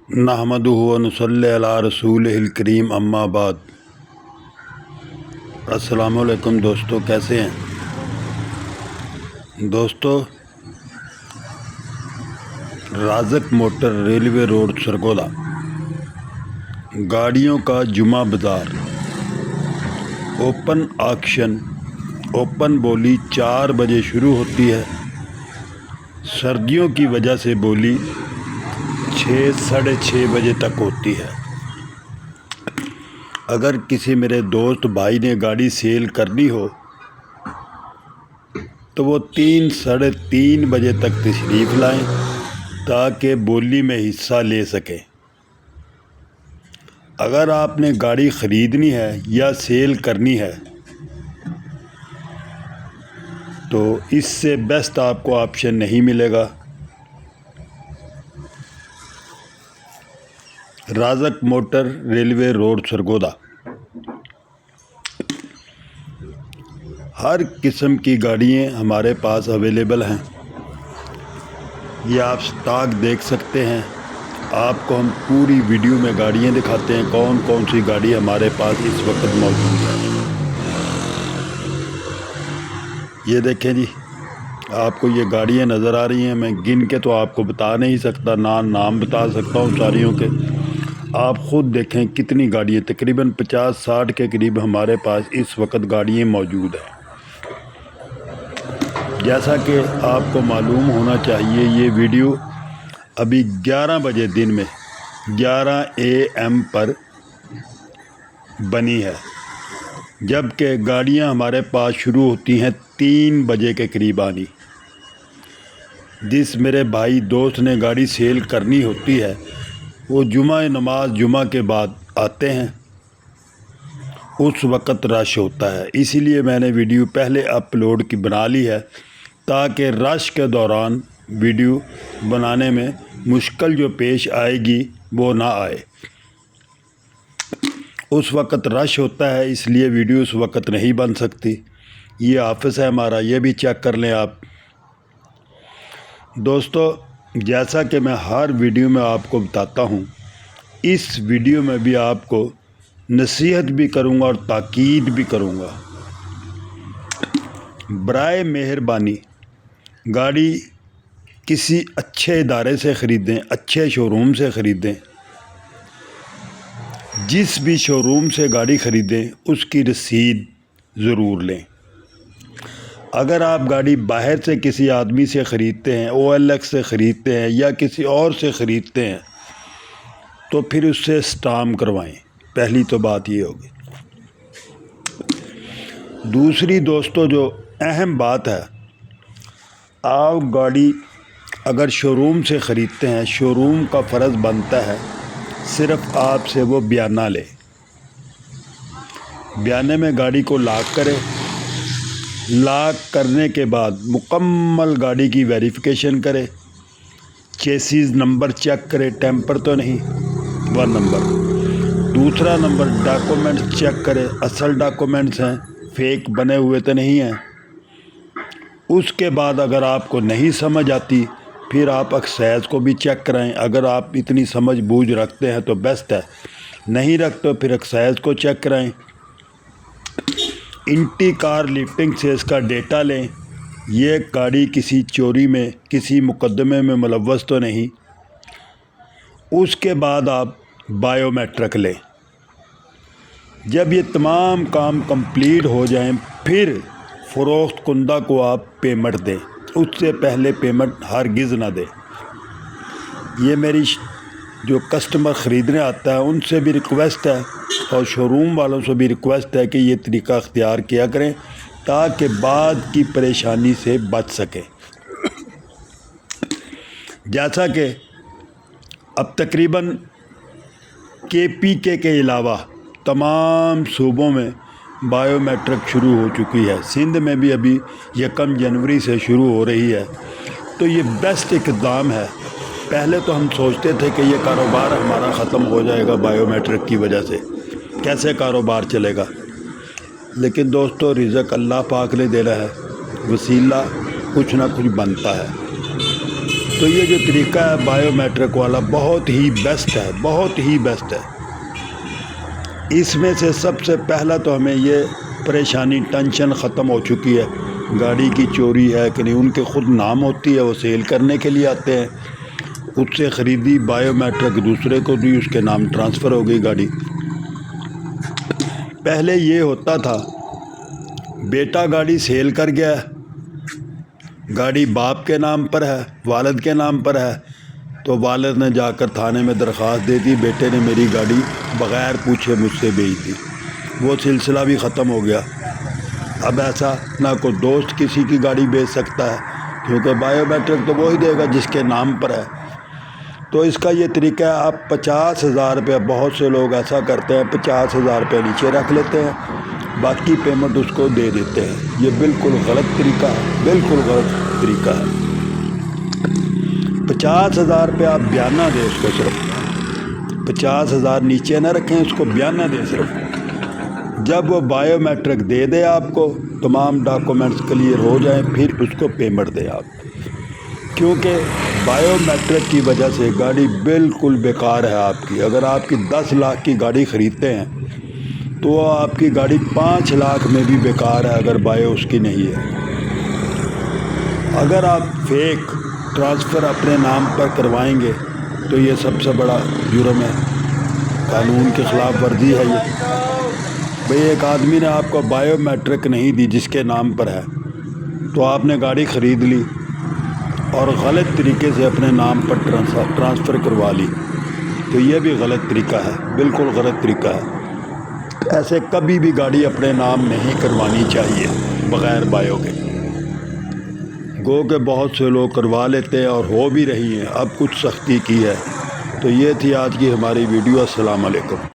नहमदुहु व नुसल्ली अला रसूलिहिल करीम अम्मा बाद। अस्सलामु अलैकुम दोस्तों, कैसे हैं दोस्तों। राज़क मोटर रेलवे रोड सरगोदा, गाड़ियों का जुमा बाज़ार, ओपन ऑक्शन, ओपन बोली 4 बजे शुरू होती है। सर्दियों की वजह से बोली 6 साढ़े 6 बजे तक होती है। अगर किसी मेरे दोस्त भाई ने गाड़ी सेल करनी हो तो वो 3 साढ़े 3 बजे तक तशरीफ़ लाएं ताकि बोली में हिस्सा ले सकें। अगर आपने गाड़ी ख़रीदनी है या सेल करनी है तो इससे बेस्ट आपको ऑप्शन नहीं मिलेगा। राज़क मोटर रेलवे रोड सरगोदा, हर किस्म की गाड़ियाँ हमारे पास अवेलेबल हैं। ये आप स्टॉक देख सकते हैं। आपको हम पूरी वीडियो में गाड़ियाँ दिखाते हैं, कौन कौन सी गाड़ी हमारे पास इस वक्त मौजूद है। ये देखें जी, आपको ये गाड़ियाँ नज़र आ रही हैं। मैं गिन के तो आपको बता नहीं सकता, नाम बता सकता हूँ सारियों के। आप ख़ुद देखें कितनी गाड़ियाँ, तकरीबन 50-60 के करीब हमारे पास इस वक्त गाड़ियाँ मौजूद हैं। जैसा कि आपको मालूम होना चाहिए, ये वीडियो अभी 11 बजे दिन में 11 AM पर बनी है, जबकि गाड़ियाँ हमारे पास शुरू होती हैं 3 बजे के करीब आनी। जिस मेरे भाई दोस्त ने गाड़ी सेल करनी होती है वो जुमा के बाद आते हैं, उस वक़्त रश होता है। इसीलिए मैंने वीडियो पहले अपलोड की बना ली है ताकि रश के दौरान वीडियो बनाने में मुश्किल जो पेश आएगी वो ना आए। उस वक़्त रश होता है, इसलिए वीडियो उस वक़्त नहीं बन सकती। ये ऑफिस है हमारा, ये भी चेक कर लें आप दोस्तों। जैसा कि मैं हर वीडियो में आपको बताता हूँ, इस वीडियो में भी आपको नसीहत भी करूँगा और ताकीद भी करूँगा। बराए मेहरबानी गाड़ी किसी अच्छे इदारे से ख़रीदें, अच्छे शोरूम से ख़रीदें। जिस भी शोरूम से गाड़ी ख़रीदें उसकी रसीद ज़रूर लें। अगर आप गाड़ी बाहर से किसी आदमी से ख़रीदते हैं, OLX से ख़रीदते हैं या किसी और से ख़रीदते हैं तो फिर उससे स्टाम्प करवाएं। पहली तो बात ये होगी। दूसरी दोस्तों, जो अहम बात है, आप गाड़ी अगर शोरूम से ख़रीदते हैं, शोरूम का फ़र्ज़ बनता है सिर्फ़ आपसे वो बयाना ले। बयाने में गाड़ी को लॉक करें। लॉक करने के बाद मुकम्मल गाड़ी की वेरिफिकेशन करें, चेसिस नंबर चेक करें, टेम्पर तो नहीं, 1 नंबर। दूसरा नंबर, डॉक्यूमेंट्स चेक करें, असल डॉक्यूमेंट्स हैं, फेक बने हुए तो नहीं हैं। उसके बाद अगर आपको नहीं समझ आती फिर आप एक्साइज को भी चेक कराएं। अगर आप इतनी समझ बूझ रखते हैं तो बेस्ट है, नहीं रखते तो फिर एक्साइज को चेक कराएं। इंटी कार लिफ्टिंग से इसका डेटा लें, ये गाड़ी किसी चोरी में, किसी मुकदमे में मुलव्वस तो नहीं। उसके बाद आप बायोमेट्रिक लें। जब ये तमाम काम कंप्लीट हो जाएं फिर फ़रोख्त कुंदा को आप पेमेंट दें। उससे पहले पेमेंट हरगिज़ ना दें। ये मेरी जो कस्टमर ख़रीदने आता है उनसे भी रिक्वेस्ट है और शोरूम वालों से भी रिक्वेस्ट है कि ये तरीका अख्तियार किया करें ताकि बाद की परेशानी से बच सकें। जैसा कि अब तकरीबन KPK के अलावा तमाम सूबों में बायोमेट्रिक शुरू हो चुकी है। सिंध में भी अभी 1 जनवरी से शुरू हो रही है, तो ये बेस्ट इक़दाम है। पहले तो हम सोचते थे कि ये कारोबार हमारा ख़त्म हो जाएगा बायोमेट्रिक की वजह से, कैसे कारोबार चलेगा। लेकिन दोस्तों, रिज़्क़ अल्लाह पाक ने देना है, वसीला कुछ ना कुछ बनता है। تو یہ جو طریقہ ہے بائیو میٹرک والا بہت ہی بیسٹ ہے، بہت ہی بیسٹ ہے۔ اس میں سے سب سے پہلا تو ہمیں یہ پریشانی ٹینشن ختم ہو چکی ہے، گاڑی کی چوری ہے کہ نہیں، ان کے خود نام ہوتی ہے، وہ سیل کرنے کے لیے آتے ہیں، اس سے خریدی بائیو میٹرک دوسرے کو دی، اس کے نام ٹرانسفر ہو گئی گاڑی۔ پہلے یہ ہوتا تھا بیٹا گاڑی سیل کر گیا، گاڑی باپ کے نام پر ہے، والد کے نام پر ہے، تو والد نے جا کر تھانے میں درخواست دے دی، بیٹے نے میری گاڑی بغیر پوچھے مجھ سے بیچ دی، وہ سلسلہ بھی ختم ہو گیا۔ اب ایسا نہ کوئی دوست کسی کی گاڑی بیچ سکتا ہے، کیونکہ بائیو میٹرک تو وہی دے گا جس کے نام پر ہے۔ تو اس کا یہ طریقہ ہے، آپ 50,000 روپیہ، بہت سے لوگ ایسا کرتے ہیں 50,000 روپیہ نیچے رکھ لیتے ہیں، باقی پیمنٹ اس کو دے دیتے ہیں۔ یہ بالکل غلط طریقہ ہے، بالکل غلط طریقہ ہے۔ 50,000 روپیہ آپ بیانہ دیں اس کو، صرف 50,000 نیچے نہ رکھیں، اس کو بیانہ دیں صرف۔ جب وہ بائیو میٹرک دے دے آپ کو، تمام ڈاکومنٹس کلیئر ہو جائیں، پھر اس کو پیمنٹ دیں آپ، کیونکہ بائیو میٹرک کی وجہ سے گاڑی بالکل بیکار ہے آپ کی۔ اگر آپ کی 10 لاکھ کی گاڑی خریدتے ہیں تو آپ کی گاڑی 5 لاکھ میں بھی بیکار ہے اگر بائیو اس کی نہیں ہے۔ اگر آپ فیک ٹرانسفر اپنے نام پر کروائیں گے تو یہ سب سے بڑا جرم ہے، قانون کے خلاف ورزی ہے یہ۔ بھئی ایک آدمی نے آپ کو بائیو میٹرک نہیں دی جس کے نام پر ہے، تو آپ نے گاڑی خرید لی اور غلط طریقے سے اپنے نام پر ٹرانسفر کروا لی، تو یہ بھی غلط طریقہ ہے، بالکل غلط طریقہ ہے۔ ایسے کبھی بھی گاڑی اپنے نام نہیں کروانی چاہیے بغیر بائیو کے۔ گو کہ بہت سے لوگ کروا لیتے ہیں اور ہو بھی رہی ہیں، اب کچھ سختی کی ہے۔ تو یہ تھی آج کی ہماری ویڈیو۔ السلام علیکم۔